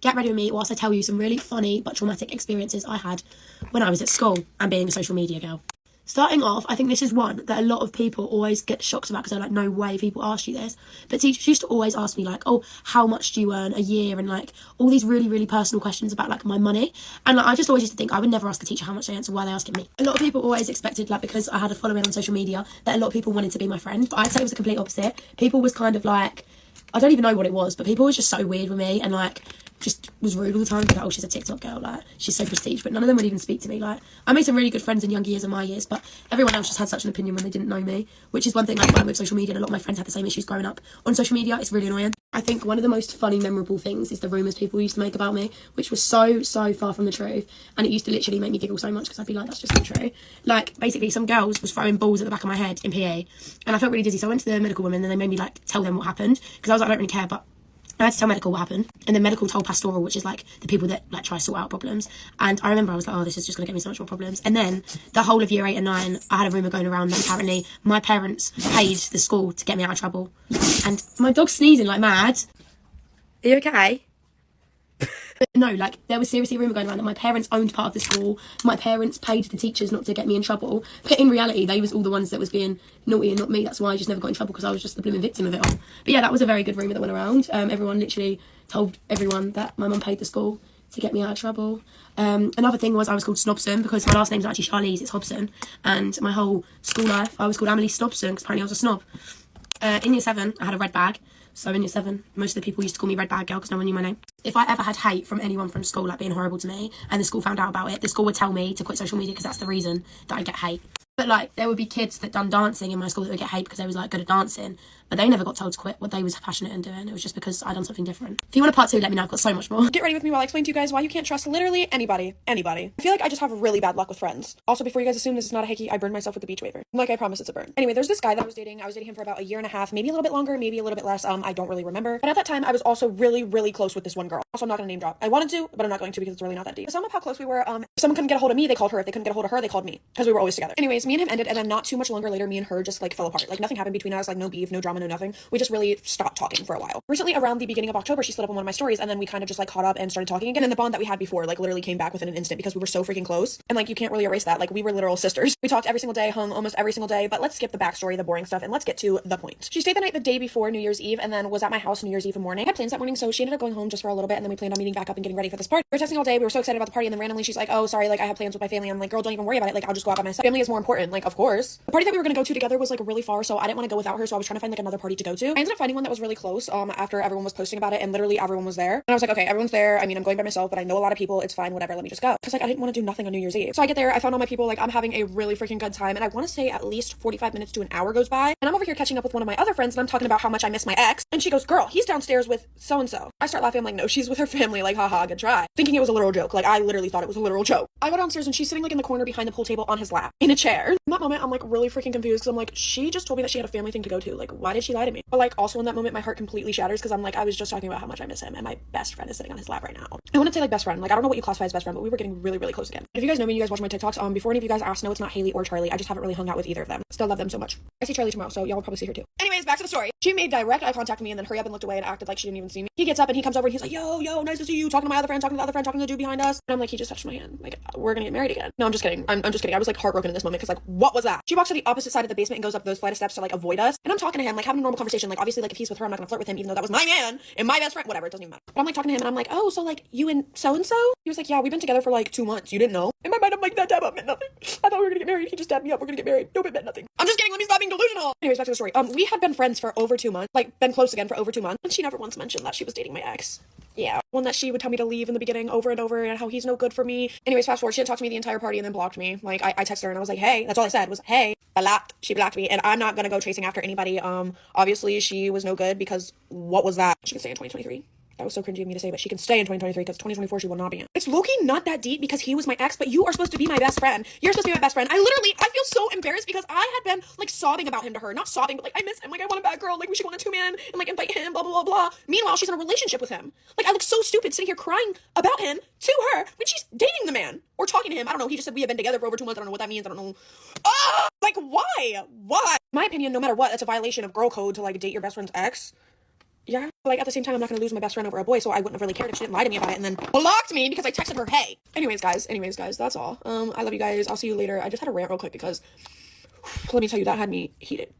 get ready with me whilst I tell you some really funny but traumatic experiences I had when I was at school and being a social media girl. Starting off, I think this is one that a lot of people always get shocked about because they're like, no way people ask you this. But teachers used to always ask me like, oh, how much do you earn a year? And like all these really, really personal questions about like my money. And like I just always used to think I would never ask a teacher how much they earn, so why are they asking me? A lot of people always expected, like, because I had a following on social media, that a lot of people wanted to be my friend. But I'd say it was the complete opposite. People was kind of like, I don't even know what it was, but people was just so weird with me and like just was rude all the time. Like, oh, she's a TikTok girl, like she's so prestige, but none of them would even speak to me. Like I made some really good friends in younger years and my years, but everyone else just had such an opinion when they didn't know me, which is one thing I find with social media, and a lot of my friends had the same issues growing up on social media. It's really annoying. I think one of the most funny, memorable things is the rumours people used to make about me, which was so far from the truth, and it used to literally make me giggle so much because I'd be like, that's just not true. Like basically some girls was throwing balls at the back of my head in PE and I felt really dizzy, so I went to the medical woman and they made me like tell them what happened because I was like, I don't really care, but I had to tell medical what happened, and then medical told pastoral, which is like the people that like try to sort out problems. And I remember I was like, oh, this is just gonna get me so much more problems. And then the whole of year 8 and 9, I had a rumour going around that apparently my parents paid the school to get me out of trouble. And my dog's sneezing like mad. Are you okay? But no, like there was seriously a rumour going around that my parents owned part of the school, my parents paid the teachers not to get me in trouble, but in reality they was all the ones that was being naughty and not me. That's why I just never got in trouble, because I was just the blooming victim of it all. But yeah, that was a very good rumour that went around. Everyone literally told everyone that my mum paid the school to get me out of trouble. Another thing was I was called Snobson because my last name's actually Charlize, it's Hobson, and my whole school life I was called Amelie Snobson because apparently I was a snob. In year 7 I had a red bag. So in year 7, most of the people used to call me Red Bag Girl because no one knew my name. If I ever had hate from anyone from school, like being horrible to me, and the school found out about it, the school would tell me to quit social media because that's the reason that I get hate. But like there would be kids that done dancing in my school that would get hate because they was like good at dancing, but they never got told to quit what they was passionate in doing. It was just because I done something different. If you want a part 2, let me know. I've got so much more. Get ready with me while I explain to you guys why you can't trust literally anybody. I feel like I just have really bad luck with friends. Also, before you guys assume this is not a hickey, I burned myself with the beach waver. Like I promise it's a burn. Anyway, there's this guy that I was dating him for about a year and a half, maybe a little bit longer, maybe a little bit less. I don't really remember. But at that time, I was also really close with this one girl. Also, I'm not gonna name drop. I wanted to, but I'm not going to because it's really not that deep. The sum of how close we were, if someone couldn't get a hold of me, they called her. If they couldn't get a hold of her, they called me because we were always together. Anyways, me and him ended, and then not too much longer later, me and her just like fell apart. Like nothing happened between us, like no beef, no drama, no nothing. We just really stopped talking for a while. Recently, around the beginning of October, she slid up on one of my stories, and then we kind of just like caught up and started talking again. And the bond that we had before like literally came back within an instant because we were so freaking close. And like you can't really erase that. Like we were literal sisters. We talked every single day, hung almost every single day. But let's skip the backstory, the boring stuff, and let's get to the point. She stayed the night the day before New Year's Eve, and then was at my house New Year's Eve morning. I had plans that morning, so she ended up going home just for a little bit, and then we planned on meeting back up and getting ready for this party. We were texting all day. We were so excited about the party, and then randomly she's like, "Oh, sorry, like I have plans with my family." I'm like, "Girl, don't even worry about it. Like I'll just go out by myself. Family is more important." Like of course. The party that we were gonna go to together was like really far, so I didn't want to go without her. So I was trying to find like another party to go to. I ended up finding one that was really close. After everyone was posting about it, and literally everyone was there. And I was like, okay, everyone's there. I mean, I'm going by myself, but I know a lot of people. It's fine, whatever. Let me just go. Because like I didn't want to do nothing on New Year's Eve. So I get there. I found all my people. Like I'm having a really freaking good time, and I want to say at least 45 minutes to an hour goes by, and I'm over here catching up with one of my other friends, and I'm talking about how much I miss my ex. And she goes, "Girl, he's downstairs with so and so." I start laughing. I'm like, "No, she's with her family." Like, haha, good try. Thinking it was a literal joke. Like I literally thought it was a literal joke. I go downstairs, and she's sitting like in the corner behind the pool table on his lap in a chair. In that moment, I'm like really freaking confused because I'm like, she just told me that she had a family thing to go to. Like, why did she lie to me? But like also in that moment, my heart completely shatters because I'm like, I was just talking about how much I miss him, and my best friend is sitting on his lap right now. I want to say like best friend. Like I don't know what you classify as best friend, but we were getting really close again. If you guys know me, you guys watch my TikToks. Before any of you guys ask, no, it's not Haley or Charlie. I just haven't really hung out with either of them. Still love them so much. I see Charlie tomorrow, so y'all will probably see her too. Anyways, back to the story. She made direct eye contact with me and then hurry up and looked away and acted like she didn't even see me. He gets up and he comes over and he's like, yo, nice to see you. Talking to my other friend, talking to the other friend, talking to the dude behind us. And I'm like, he just touched my hand. Like, we're gonna get married again. No, I'm just kidding. I'm just kidding. I was like heartbroken in this moment because like, what was that? She walks to the opposite side of the basement and goes up those flight of steps to like avoid us. And I'm talking to him, like having a normal conversation. Like obviously, like if he's with her, I'm not gonna flirt with him, even though that was my man and my best friend. Whatever, it doesn't even matter. But I'm like talking to him and I'm like, oh, so like you and so and so? He was like, yeah, we've been together for like 2 months. You didn't know? In my mind, I'm like, that dab up meant nothing. I thought we were gonna get married. He just dabbed me up. We're gonna get married. Nope, it meant nothing. I'm just kidding. Let me stop being delusional. Anyways, back to the story. We had been friends for over 2 months, like been close again for over 2 months, and she never once mentioned that she was dating my ex. Yeah, one that she would tell me to leave in the beginning over and over and how he's no good for me. Anyways, fast forward, she didn't talk to me the entire party and then blocked me. Like I texted her and I was like, hey, that's all I said was, hey, she blocked me, and I'm not gonna go chasing after anybody. Obviously she was no good because what was that? She can stay in 2023. That was so cringy of me to say, but she can stay in 2023 because 2024 she will not be in. It's low-key not that deep because he was my ex, but you are supposed to be my best friend. You're supposed to be my best friend. I feel so embarrassed because I had been like sobbing about him to her. Not sobbing, but like I miss him. Like I want a bad girl. Like we should go on a 2-man and like invite him, blah, blah, blah, blah. Meanwhile, she's in a relationship with him. Like I look so stupid sitting here crying about him to her when she's dating the man or talking to him. I don't know. He just said we have been together for over 2 months. I don't know what that means. I don't know. Like why? Why? In my opinion, no matter what, that's a violation of girl code to like date your best friend's ex. yeah, like at the same time, I'm not gonna lose my best friend over a boy, so I wouldn't have really cared if she didn't lie to me about it and then blocked me because I texted her, hey. Anyways, guys, that's all. I love you guys. I'll see you later. I just had to rant real quick because let me tell you, that had me heated.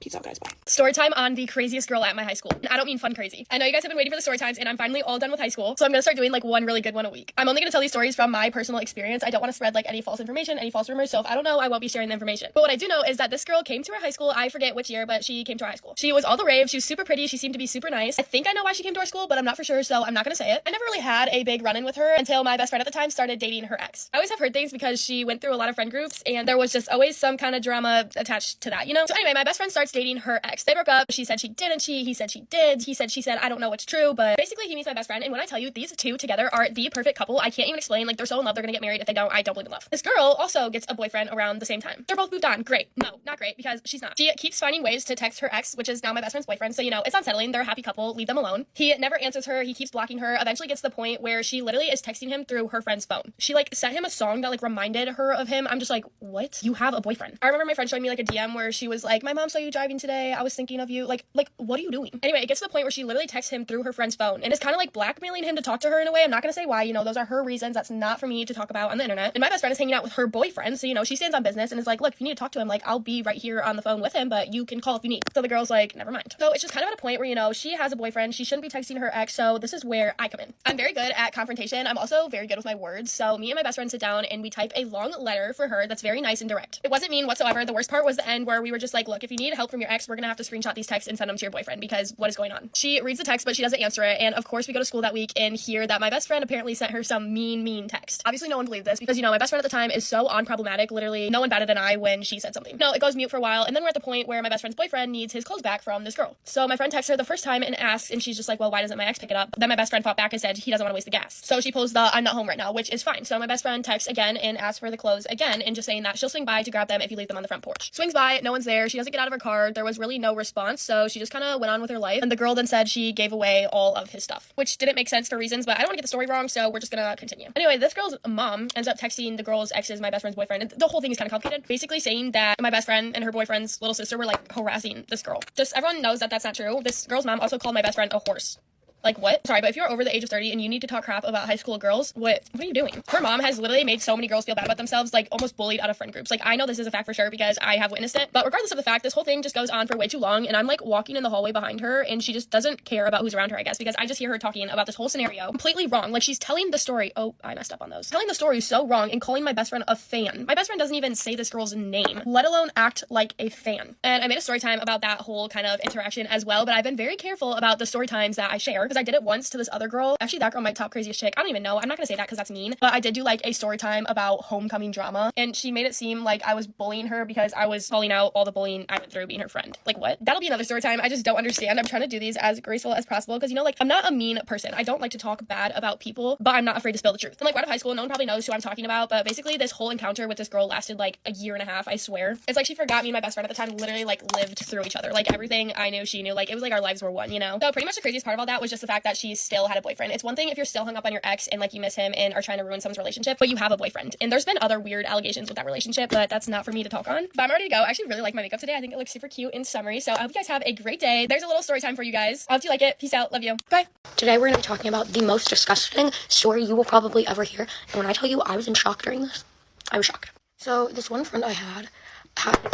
Peace out, guys. Bye. Story time on the craziest girl at my high school. I don't mean fun crazy. I know you guys have been waiting for the story times, and I'm finally all done with high school, so I'm gonna start doing like one really good one a week. I'm only gonna tell these stories from my personal experience. I don't want to spread like any false information, any false rumors, so if I don't know, I won't be sharing the information. But what I do know is that this girl came to our high school. I forget which year, but she came to our high school. She was all the rave. She was super pretty. She seemed to be super nice. I think I know why she came to our school, but I'm not for sure, so I'm not gonna say it. I never really had a big run-in with her until my best friend at the time started dating her ex. I always have heard things because she went through a lot of friend groups, and there was just always some kind of drama attached to that, you know? So anyway, my best friend starts dating her ex. They broke up. She said she didn't cheat. He said she did. She said, I don't know what's true, but basically he meets my best friend. And when I tell you, these two together are the perfect couple. I can't even explain. Like, they're so in love. They're gonna get married. If they don't, I don't believe in love. This girl also gets a boyfriend around the same time. They're both moved on. Great. No, not great, because she's not. She keeps finding ways to text her ex, which is now my best friend's boyfriend. So, you know, it's unsettling. They're a happy couple. Leave them alone. He never answers her. He keeps blocking her. Eventually gets to the point where she literally is texting him through her friend's phone. She like sent him a song that like reminded her of him. I'm just like, what? You have a boyfriend. I remember my friend showing me like a DM where she was like, my mom saw you driving today. I was thinking of you. Like, what are you doing? Anyway, it gets to the point where she literally texts him through her friend's phone and is kind of like blackmailing him to talk to her in a way. I'm not gonna say why, you know, those are her reasons. That's not for me to talk about on the internet. And my best friend is hanging out with her boyfriend, so you know, she stands on business and is like, look, if you need to talk to him, like, I'll be right here on the phone with him, but you can call if you need. So the girl's like, never mind. So it's just kind of at a point where, you know, she has a boyfriend, she shouldn't be texting her ex, so this is where I come in. I'm very good at confrontation. I'm also very good with my words. So me and my best friend sit down and we type a long letter for her that's very nice and direct. It wasn't mean whatsoever. The worst part was the end where we were just like, look, if you need help from your ex, we're gonna have to screenshot these texts and send them to your boyfriend, because what is going on? She reads the text, but she doesn't answer it. And of course, we go to school that week and hear that my best friend apparently sent her some mean text. Obviously, no one believed this because, you know, my best friend at the time is so unproblematic. Literally, no one batted an eye when she said something. No, it goes mute for a while. And then we're at the point where my best friend's boyfriend needs his clothes back from this girl. So my friend texts her the first time and asks, and she's just like, well, why doesn't my ex pick it up? Then my best friend fought back and said he doesn't want to waste the gas. So she pulls the I'm not home right now, which is fine. So my best friend texts again and asks for the clothes again and just saying that she'll swing by to grab them if you leave them on the front porch. Swings by, no one's there. She doesn't get out of her car. There was really no response. So she just kind of went on with her life. And the girl then said she gave away all of his stuff, which didn't make sense for reasons, but I don't want to get the story wrong, so we're just gonna continue. Anyway, this girl's mom ends up texting the girl's ex's, my best friend's boyfriend, and the whole thing is kind of complicated, basically saying that my best friend and her boyfriend's little sister were like harassing this girl. Just everyone knows that that's not true. This girl's mom also called my best friend a horse. Like, what? Sorry, but if you're over the age of 30 and you need to talk crap about high school girls, what are you doing? Her mom has literally made so many girls feel bad about themselves, like almost bullied out of friend groups. Like, I know this is a fact for sure because I have witnessed it, but regardless of the fact, this whole thing just goes on for way too long, and I'm like walking in the hallway behind her and she just doesn't care about who's around her, I guess, because I just hear her talking about this whole scenario completely wrong. Like, she's telling the story. Oh, I messed up on those. Telling the story so wrong and calling my best friend a fan. My best friend doesn't even say this girl's name, let alone act like a fan. And I made a story time about that whole kind of interaction as well, but I've been very careful about the story times that I share because I did it once to this other girl. Actually, that girl might top craziest chick. I don't even know. I'm not gonna say that because that's mean, but I did do like a story time about homecoming drama, and she made it seem like I was bullying her because I was calling out all the bullying I went through being her friend. Like, what? That'll be another story time. I just don't understand. I'm trying to do these as graceful as possible because, you know, like, I'm not a mean person. I don't like to talk bad about people, but I'm not afraid to spill the truth. And like right out of high school, no one probably knows who I'm talking about, but basically this whole encounter with this girl lasted like a year and a half, I swear. It's like she forgot me and my best friend at the time literally like lived through each other. Like everything I knew, she knew. Like it was like our lives were one, you know? So pretty much the craziest part of all that was just the fact that she still had a boyfriend. It's one thing if you're still hung up on your ex and like you miss him and are trying to ruin someone's relationship, but you have a boyfriend. And there's been other weird allegations with that relationship, but that's not for me to talk on. But I'm ready to go. I actually really like my makeup today. I think it looks super cute in summery. So I hope you guys have a great day. There's a little story time for you guys. I hope you like it. Peace out. Love you. Bye. Today we're going to be talking about the most disgusting story you will probably ever hear. And when I tell you I was in shock during this, I was shocked. So this one friend I had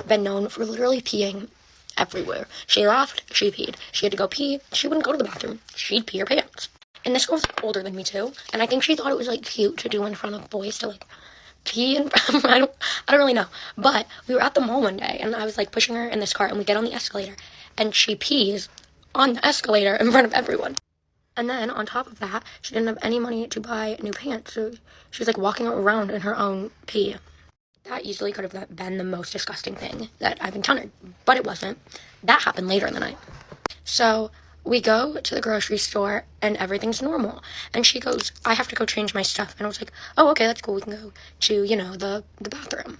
been known for literally peeing everywhere. She laughed, she peed. She had to go pee. She wouldn't go to the bathroom. She'd pee her pants. And this girl was older than me too, and I think she thought it was like cute to do in front of boys to like pee in front of I don't really know. But we were at the mall one day and I was like pushing her in this cart and we get on the escalator and she pees on the escalator in front of everyone. And then on top of that, she didn't have any money to buy new pants, so she was like walking around in her own pee. That easily could have been the most disgusting thing that I've encountered, but it wasn't. That happened later in the night. So we go to the grocery store and everything's normal. And she goes, I have to go change my stuff. And I was like, oh, okay, that's cool. We can go to, you know, the bathroom.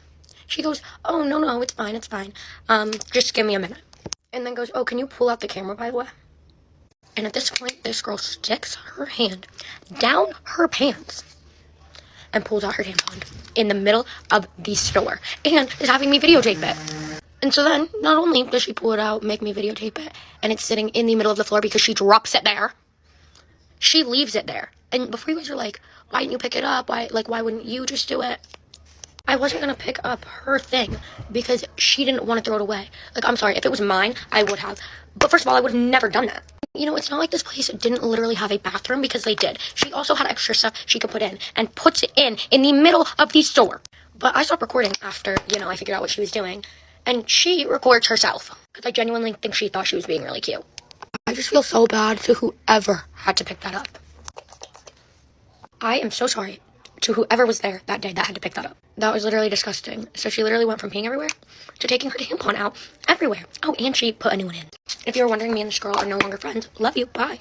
She goes, oh, no, it's fine. Just give me a minute. And then goes, oh, can you pull out the camera, by the way? And at this point, this girl sticks her hand down her pants and pulls out her tampon in the middle of the store and is having me videotape it. And so then, not only does she pull it out, make me videotape it, and it's sitting in the middle of the floor because she drops it there, she leaves it there. And before you guys are like, why didn't you pick it up? Why wouldn't you just do it? I wasn't going to pick up her thing because she didn't want to throw it away. Like, I'm sorry, if it was mine, I would have. But first of all, I would have never done that. You know, it's not like this place didn't literally have a bathroom, because they did. She also had extra stuff she could put in and puts it in the middle of the store. But I stopped recording after, I figured out what she was doing. And she records herself because I genuinely think she thought she was being really cute. I just feel so bad to whoever had to pick that up. I am so sorry to whoever was there that day that had to pick that up. That was literally disgusting. So she literally went from peeing everywhere to taking her tampon out everywhere. Oh, and she put a new one in. If you were wondering, me and this girl are no longer friends. Love you. Bye.